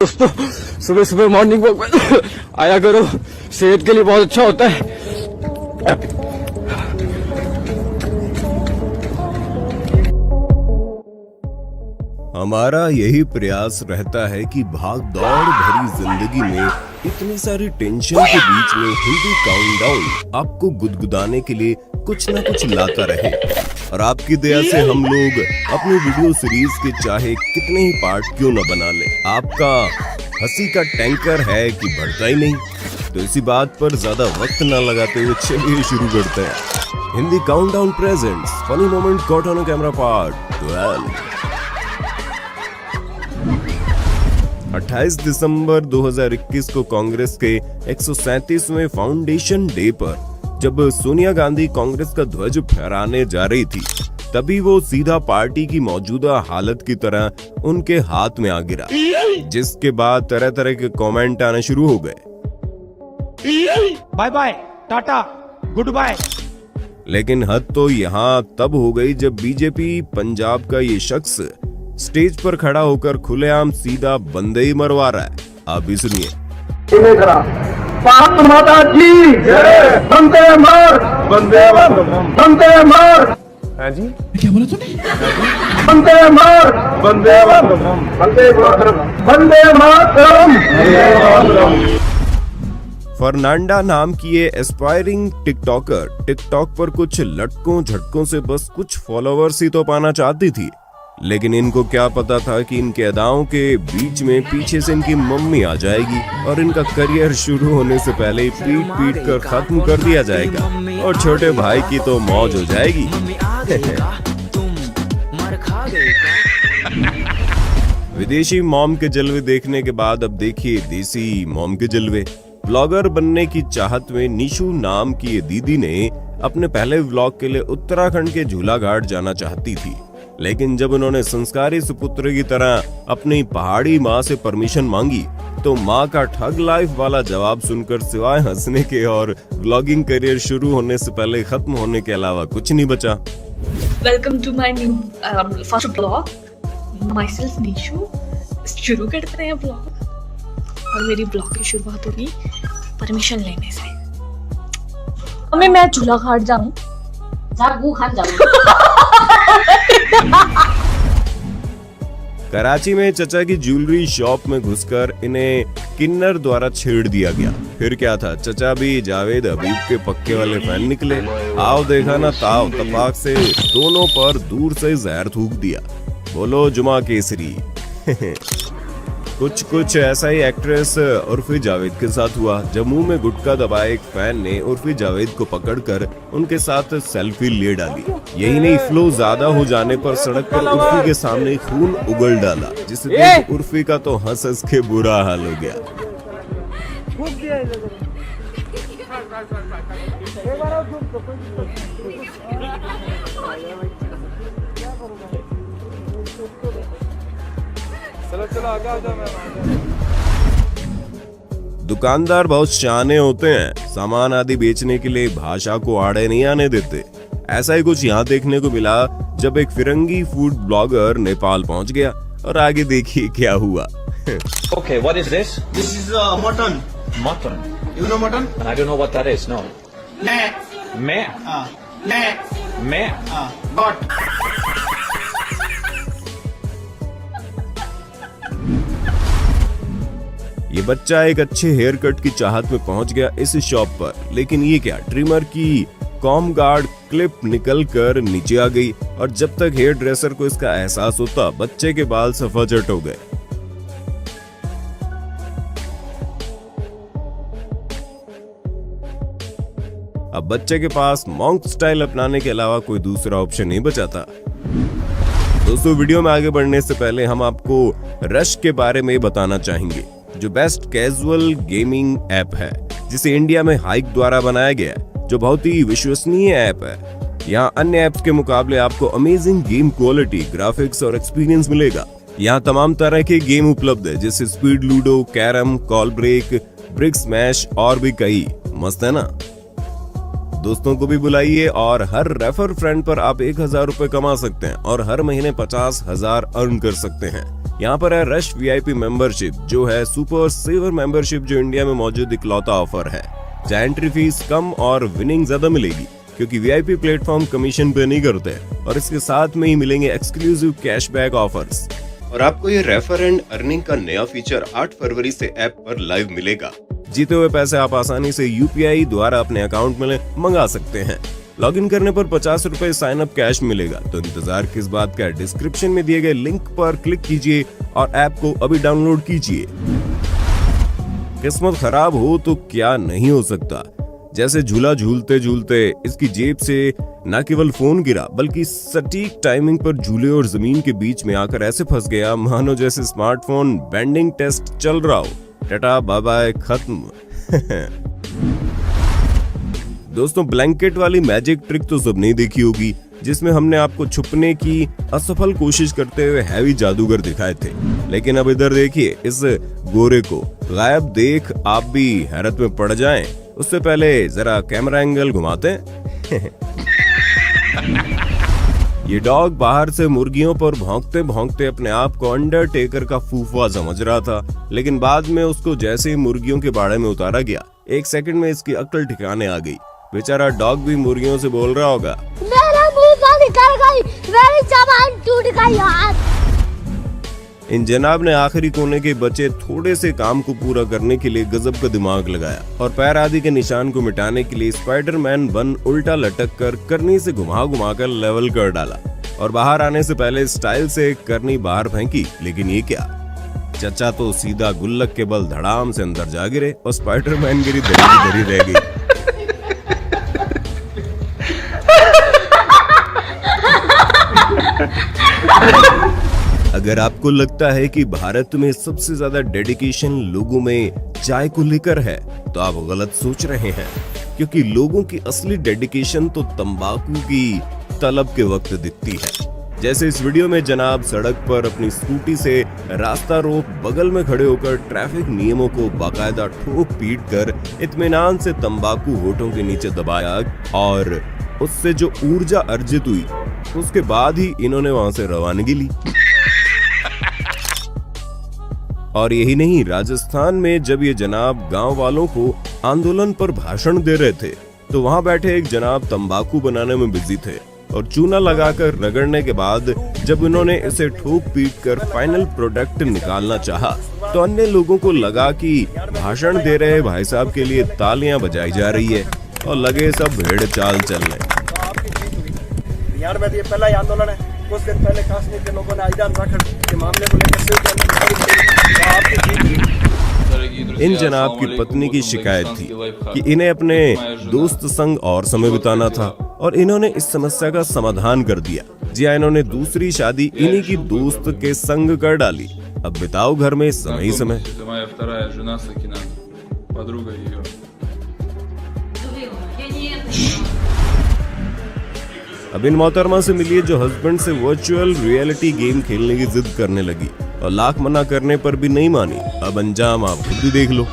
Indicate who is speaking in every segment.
Speaker 1: दोस्तों सुबह सुबह मॉर्निंग वॉक में आया करो, सेहत के लिए बहुत अच्छा होता है।
Speaker 2: हमारा यही प्रयास रहता है कि भाग दौड़ भरी जिंदगी में इतनी सारी टेंशन के बीच में हिंदी काउंटडाउन आपको गुदगुदाने के लिए कुछ न कुछ लाता रहे। और आपकी दया से हम लोग अपनी वीडियो सीरीज के चाहे कितने ही पार्ट क्यों न बना ले, आपका हंसी का टैंकर है कि बढ़ता ही नहीं। तो इसी बात पर ज्यादा वक्त न लगाते हुए चलिए शुरू करते हैं। Hindi countdown presents funny moment caught on camera part 12। 28 दिसंबर 2021 को कांग्रेस के 137वें फाउंडेशन डे पर जब सोनिया गांधी कांग्रेस का ध्वज फहराने जा रही थी, तभी वो सीधा पार्टी की मौजूदा हालत की तरह उनके हाथ में आ गिरा, जिसके बाद तरह तरह के कमेंट आने शुरू हो गए।
Speaker 3: Bye bye, tata, goodbye.
Speaker 2: लेकिन हद तो यहाँ तब हो गई जब बीजेपी पंजाब का ये शख्स स्टेज पर खड़ा होकर खुलेआम सीधा बंदे ही मरवा रहा है। आप भी सुनिए।
Speaker 4: भारत माता की बंदे मार, बंदे बंदे मार।
Speaker 3: हाँ जी,
Speaker 4: क्या बोला तूने? बंदे मार, बंदे बंदे बंदे मातरम।
Speaker 2: फर्नांडा नाम की ये एस्पायरिंग टिकटॉकर टिकटॉक पर कुछ लटकों झटकों से बस कुछ फॉलोअर्स ही तो पाना चाहती थी, लेकिन इनको क्या पता था कि इनके अदाओं के बीच में पीछे से इनकी मम्मी आ जाएगी और इनका करियर शुरू होने से पहले ही पीट पीट कर खत्म कर दिया जाएगा और छोटे भाई की तो मौज हो जाएगी। विदेशी मॉम के जलवे देखने के बाद अब देखिए देसी मॉम के जलवे। ब्लॉगर बनने की चाहत में निशु नाम की ये दीदी ने अपने पहले व्लॉग के लिए उत्तराखंड के झूलाघाट जाना चाहती थी, लेकिन जब उन्होंने संस्कारी सुपुत्र की तरह अपनी पहाड़ी माँ से परमिशन मांगी तो माँ का ठग लाइफ वाला जवाब सुनकर सिवाय हंसने के और व्लॉगिंग करियर शुरू होने से पहले खत्म होने के अलावा कुछ नहीं बचा।
Speaker 5: Welcome to my new first blog. Myself Nishu. शुरू करते हैं ब्लॉग, और मेरी ब्लॉग की शुरुआत होगी परमिशन लेने से। मम्मी मैं झूला घाट जाऊँ?
Speaker 2: कराची में चचा की ज्वेलरी शॉप में घुसकर इन्हें किन्नर द्वारा छेड़ दिया गया। फिर क्या था, चचा भी जावेद हबीब के पक्के वाले फैन निकले। आओ देखा ना ताव तपाक से दोनों पर दूर से जहर थूक दिया। बोलो जुमा केसरी। कुछ ऐसा ही एक्ट्रेस उर्फी जावेद के साथ हुआ, जब मुंह में गुटखा दबाए एक फैन ने उर्फी जावेद को पकड़कर उनके साथ सेल्फी ले डाली। यही नहीं, फ्लो ज्यादा हो जाने पर सड़क पर उर्फी के सामने खून उगल डाला, जिसे देख उर्फी का तो हंस हंस के बुरा हाल हो गया। दुकानदार बहुत शाने होते हैं, सामान आदि बेचने के लिए भाषा को आड़े नहीं आने देते। ऐसा ही कुछ यहाँ देखने को मिला जब एक फिरंगी फूड ब्लॉगर नेपाल पहुँच गया, और आगे देखिए क्या हुआ।
Speaker 6: Okay, what is this?
Speaker 7: This is mutton.
Speaker 6: Mutton.
Speaker 7: You know mutton?
Speaker 6: And I don't know what that is. No.
Speaker 7: Meh.
Speaker 6: Meh.
Speaker 7: Got.
Speaker 2: ये बच्चा एक अच्छे हेयर कट की चाहत में पहुंच गया इस शॉप पर, लेकिन ये क्या, ट्रिमर की कॉम गार्ड क्लिप निकल कर नीचे आ गई, और जब तक हेयर ड्रेसर को इसका एहसास होता बच्चे के बाल सफाचट हो गए। अब बच्चे के पास मॉन्क स्टाइल अपनाने के अलावा कोई दूसरा ऑप्शन नहीं बचा था। दोस्तों, वीडियो में आगे बढ़ने से पहले हम आपको रश के बारे में बताना चाहेंगे, जो बेस्ट कैजुअल गेमिंग ऐप है, जिसे इंडिया में हाइक द्वारा बनाया गया, जो बहुत ही विश्वसनीय ऐप है। यहाँ अन्य ऐप्स के मुकाबले आपको अमेजिंग गेम क्वालिटी, ग्राफिक्स और एक्सपीरियंस मिलेगा। यहाँ तमाम तरह के गेम उपलब्ध है, जैसे speed ludo, carrom, call break, brick smash और भी कई। मस्त है ना? दोस्तों को भी बुलाइए और हर रेफर फ्रेंड पर आप 1000 रुपए कमा सकते हैं और हर महीने 50,000 अर्न कर सकते हैं। यहाँ पर है रश वीआईपी मेंबरशिप, जो है सुपर सेवर मेंबरशिप, जो इंडिया में मौजूद इकलौता ऑफर है जहाँ एंट्री फीस कम और विनिंग ज्यादा मिलेगी, क्योंकि वीआईपी प्लेटफॉर्म कमीशन पे नहीं करते, और इसके साथ में ही मिलेंगे एक्सक्लूसिव कैशबैक ऑफर्स। और आपको ये रेफर एंड अर्निंग का नया फीचर 8 फरवरी से ऐप पर लाइव मिलेगा। जीते हुए पैसे आप आसानी से यूपीआई द्वारा अपने अकाउंट में मंगा सकते हैं। लॉगिन करने पर 50 रुपए साइन अप कैश मिलेगा। तो इंतजार किस बात का, डिस्क्रिप्शन में दिए गए लिंक पर क्लिक कीजिए और ऐप को अभी डाउनलोड कीजिए। किस्मत खराब हो तो क्या नहीं हो सकता। जैसे झूला झूलते झूलते इसकी जेब से न केवल फोन गिरा, बल्कि सटीक टाइमिंग पर झूले और जमीन के बीच में आकर ऐसे फंस गया मानो जैसे स्मार्टफोन बेंडिंग टेस्ट चल रहा हो। टाटा बाय बाय, खत्म। दोस्तों, ब्लैंकेट वाली मैजिक ट्रिक तो सबने देखी होगी, जिसमें हमने आपको छुपने की असफल कोशिश करते हुए हैवी जादूगर दिखाए थे। लेकिन अब इधर देखिए, इस गोरे को गायब देख आप भी हैरत में पड़ जाएं। उससे पहले जरा कैमरा एंगल घुमाते हैं। ये डॉग बाहर से मुर्गियों पर भौंकते भौंकते अपने आप को अंडरटेकर का फूफा समझ रहा था, लेकिन बाद में उसको जैसे ही मुर्गियों के बाड़े में उतारा गया, 1 सेकंड में इसकी अक्ल ठिकाने आ गई। बेचारा डॉग भी मुर्गियों से बोल रहा होगा,
Speaker 8: मेरा मुंह निकल गई, मेरी जबान टूट गई यार।
Speaker 2: इन जनाब ने आखिरी कोने के बचे थोड़े से काम को पूरा करने के लिए गजब का दिमाग लगाया और पैर आदि के निशान को मिटाने के लिए स्पाइडरमैन बन उल्टा लटक कर करनी से घुमा घुमा कर लेवल कर डाला और बाहर आने से पहले स्टाइल से करनी बाहर फेंकी। लेकिन ये क्या, चचा तो सीधा गुल्लक के बल धड़ाम से अंदर जा गिरे और स्पाइडरमैन गिरी धरी रह गई। अगर आपको लगता है कि भारत में सबसे ज्यादा डेडिकेशन लोगों में चाय को लेकर है, तो आप गलत सोच रहे हैं, क्योंकि लोगों की असली डेडिकेशन तो तंबाकू की तलब के वक्त दिखती है। जैसे इस वीडियो में जनाब सड़क पर अपनी स्कूटी से रास्ता रोक बगल में खड़े होकर ट्रैफिक नियमों को बाकायदा ठोक पीट कर इत्मीनान से तंबाकू होठों के नीचे दबाया और उससे जो ऊर्जा अर्जित हुई, उसके बाद ही इन्होंने वहां से रवानगी ली। और यही नहीं, राजस्थान में जब ये जनाब गांव वालों को आंदोलन पर भाषण दे रहे थे, तो वहां बैठे एक जनाब तंबाकू बनाने में बिजी थे और चूना लगाकर रगड़ने के बाद जब इन्होंने इसे ठोक पीट कर फाइनल प्रोडक्ट निकालना चाहा, तो अन्य लोगों को लगा कि भाषण दे रहे भाई साहब के लिए तालियां बजाई जा रही है और लगे सब भेड़ चाल चलने।
Speaker 9: बिहार में ये पहला ही आंदोलन है। कुछ दिन पहले कश्मीर के लोगों ने आईदान रखड़ के मामले को लेकर
Speaker 2: इन जनाब की पत्नी की शिकायत थी कि इन्हें अपने दोस्त संग और समय बिताना था और इन्होंने इस समस्या का समाधान कर दिया। जी हाँ, इन्होंने दूसरी शादी इन्हीं की दोस्त के संग कर डाली। अब बिताओ घर में समय ही समय। अब इन मोहतरमा से मिलिए जो हस्बैंड से वर्चुअल रियलिटी गेम खेलने की जिद करने लगी और लाख मना करने पर भी नहीं मानी। अब अंजाम आप खुद ही देख लो।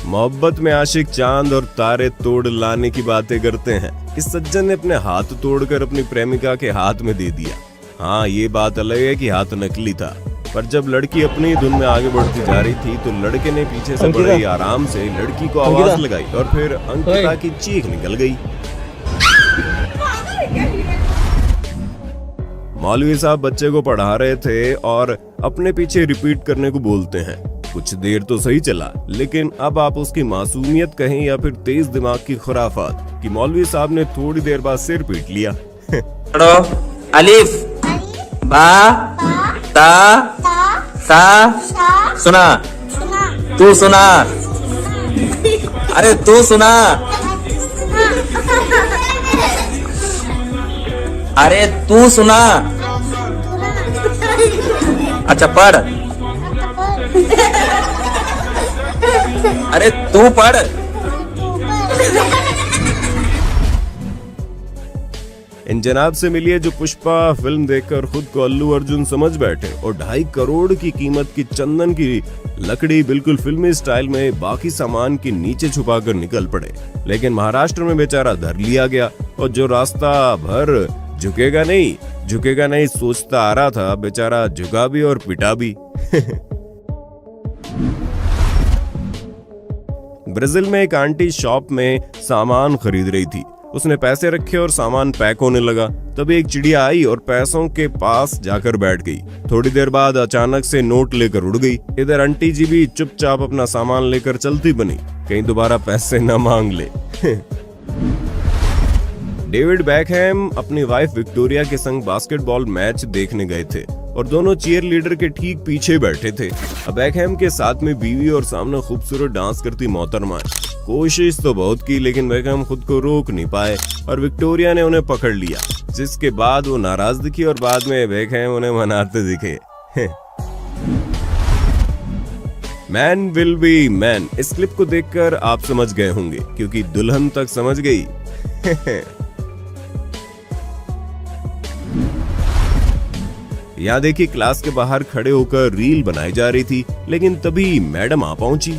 Speaker 2: मोहब्बत में आशिक चांद और तारे तोड़ लाने की बातें करते हैं। इस सज्जन ने अपने हाथ तोड़कर अपनी प्रेमिका के हाथ में दे दिया। हाँ, ये बात अलग है कि हाथ नकली था, पर जब लड़की अपनी धुन में आगे बढ़ती जा रही थी तो लड़के ने पीछे से बड़े आराम से लड़की को आवाज लगाई और फिर अंकिता की चीख निकल गई। मौलवी साहब बच्चे को पढ़ा रहे थे और अपने पीछे रिपीट करने को बोलते हैं। कुछ देर तो सही चला, लेकिन अब आप उसकी मासूमियत कहें या फिर तेज दिमाग की खुराफात कि मौलवी साहब ने थोड़ी देर बाद सिर पीट लिया।
Speaker 10: अलिफ बा ता सा सुना, तू सुना, अरे तू सुना, अरे तू सुना, अच्छा पढ़, अरे तू पढ़।
Speaker 2: इन जनाब से मिलिए जो पुष्पा फिल्म देखकर खुद को अल्लू अर्जुन समझ बैठे और 2.5 करोड़ की कीमत की चंदन की लकड़ी बिल्कुल फिल्मी स्टाइल में बाकी सामान के नीचे छुपाकर निकल पड़े। लेकिन महाराष्ट्र में बेचारा धर लिया गया और जो रास्ता भर झुकेगा नहीं सोचता आ रहा था, बेचारा झुका भी और पिटा भी। ब्राजील में एक आंटी शॉप में सामान खरीद रही थी। उसने पैसे रखे और सामान पैक होने लगा। तभी एक चिड़िया आई और पैसों के पास जाकर बैठ गई। थोड़ी देर बाद अचानक से नोट लेकर उड़ गई। इधर आंटी जी भी चुपचाप अपना सामान लेकर चलती बनी, कहीं दोबारा पैसे न मांग ले। डेविड बैकहैम अपनी वाइफ विक्टोरिया के संग बास्केटबॉल मैच देखने गए थे और दोनों चीयर लीडर के ठीक पीछे बैठे थे। अब बैकहैम के साथ में बीवी और सामने खूबसूरत डांस करती मोहतरमा। कोशिश तो बहुत की लेकिन बैकहैम खुद को रोक नहीं पाए और विक्टोरिया ने उन्हें पकड़ लिया, जिसके बाद वो नाराज दिखी और बाद में बैकहैम उन्हें मनाते दिखे। मैन विल बी मैन, इस क्लिप को देखकर आप समझ गए होंगे क्योंकि दुल्हन तक समझ गई। यहाँ देखिए क्लास के बाहर खड़े होकर रील बनाई जा रही थी, लेकिन तभी मैडम आ पहुंची।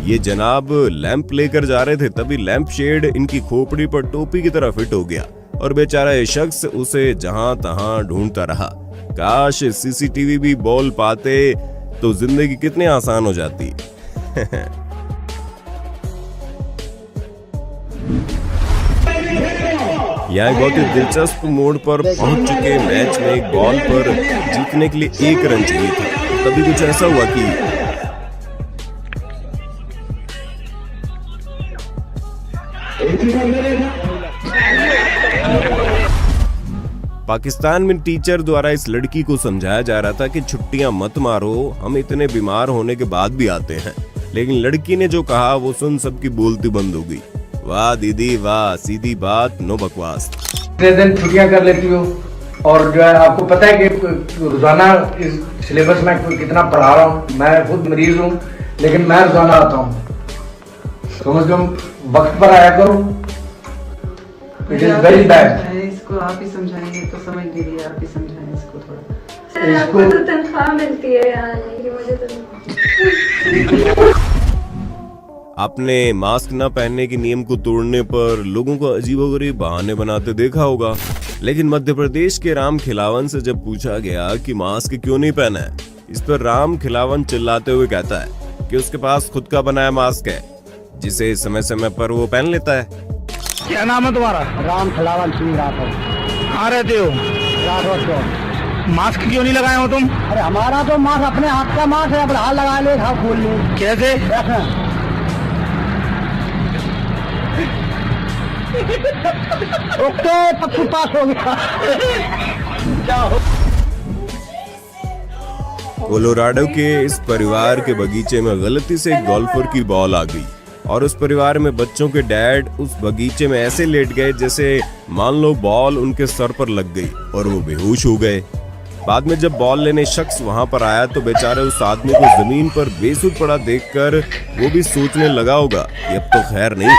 Speaker 2: ये जनाब लैंप लेकर जा रहे थे, तभी लैंप शेड इनकी खोपड़ी पर टोपी की तरह फिट हो गया और बेचारा ये शख्स उसे जहां तहां ढूंढता रहा। काश सीसीटीवी भी बोल पाते तो जिंदगी कितनी आसान हो जाती। यहाँ एक बहुत ही दिलचस्प मोड़ पर पहुंच चुके मैच में एक बॉल पर जीतने के लिए 1 रन चाहिए था। तभी कुछ ऐसा हुआ कि पाकिस्तान में टीचर द्वारा इस लड़की को समझाया जा रहा था कि छुट्टियां मत मारो, हम इतने बीमार होने के बाद भी आते हैं। लेकिन लड़की ने जो कहा वो सुन सबकी बोलती बंद हो गई। वाह दीदी वाह, सीधी बात नो बकवास।
Speaker 9: इतने दिन छुट्टियां कर लेती हो और जो है आपको पता है कि रोजाना इस सिलेबस में कितना पढ़ा रहा हूँ। मैं खुद मरीज हूँ लेकिन मैं रोजाना आता हूँ। समझ लो वक्त पर आया करो। It is very bad.
Speaker 11: इसको आप ही समझाएंगे तो समझ लीजिए, आप ही समझाएं इसको थोड़ा।
Speaker 8: आपको तो तनख्वाह मिलती है यार, मुझे तो
Speaker 2: आपने मास्क न पहनने के नियम को तोड़ने पर लोगों को अजीबोगरीब बहाने बनाते देखा होगा। लेकिन मध्य प्रदेश के राम खिलावन से जब पूछा गया कि मास्क क्यों नहीं पहना है, इस पर राम खिलावन चिल्लाते हुए कहता है कि उसके पास खुद का बनाया मास्क है जिसे समय समय पर वो पहन लेता है।
Speaker 9: क्या नाम है तुम्हारा? राम खिलावन सिंह राठौर। कहाँ रहते हो? राठौर चौक। मास्क क्यों नहीं लगाए हो तुम? अरे हमारा तो मास्क अपने हाथ का मास्क है, अब हाथ लगा ले, हाथ खोल ले। कैसे? ओके पक्की पास हो गया।
Speaker 2: कोलोराडो के इस परिवार के बगीचे में गलती से एक गोल्फर की बॉल आ गई और उस परिवार में बच्चों के डैड उस बगीचे में ऐसे लेट गए जैसे मान लो बॉल उनके सर पर लग गई और वो बेहोश हो गए। बाद में जब बॉल लेने शख्स वहां पर आया तो बेचारे उस आदमी को जमीन पर बेसुध पड़ा देखकर वो भी सोचने लगा होगा कि अब तो खैर नहीं।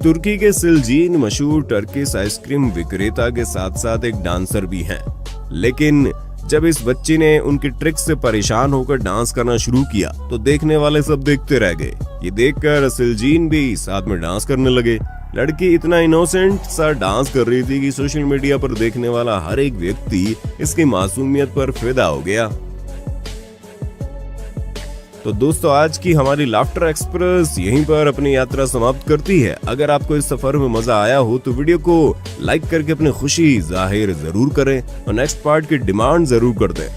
Speaker 2: तुर्की के सिलजीन मशहूर टर्किश आइसक्रीम विक्रेता के साथ साथ एक डांसर भी हैं। लेकिन जब इस बच्ची ने उनकी ट्रिक से परेशान होकर डांस करना शुरू किया तो देखने वाले सब देखते रह गए। ये देखकर सिलजीन भी साथ में डांस करने लगे। लड़की इतना इनोसेंट सा डांस कर रही थी कि सोशल मीडिया पर देखने वाला हर एक व्यक्ति इसकी मासूमियत पर फिदा हो गया। तो दोस्तों आज की हमारी लाफ्टर एक्सप्रेस यहीं पर अपनी यात्रा समाप्त करती है। अगर आपको इस सफर में मजा आया हो तो वीडियो को लाइक करके अपनी खुशी जाहिर जरूर करें और नेक्स्ट पार्ट की डिमांड जरूर कर दें।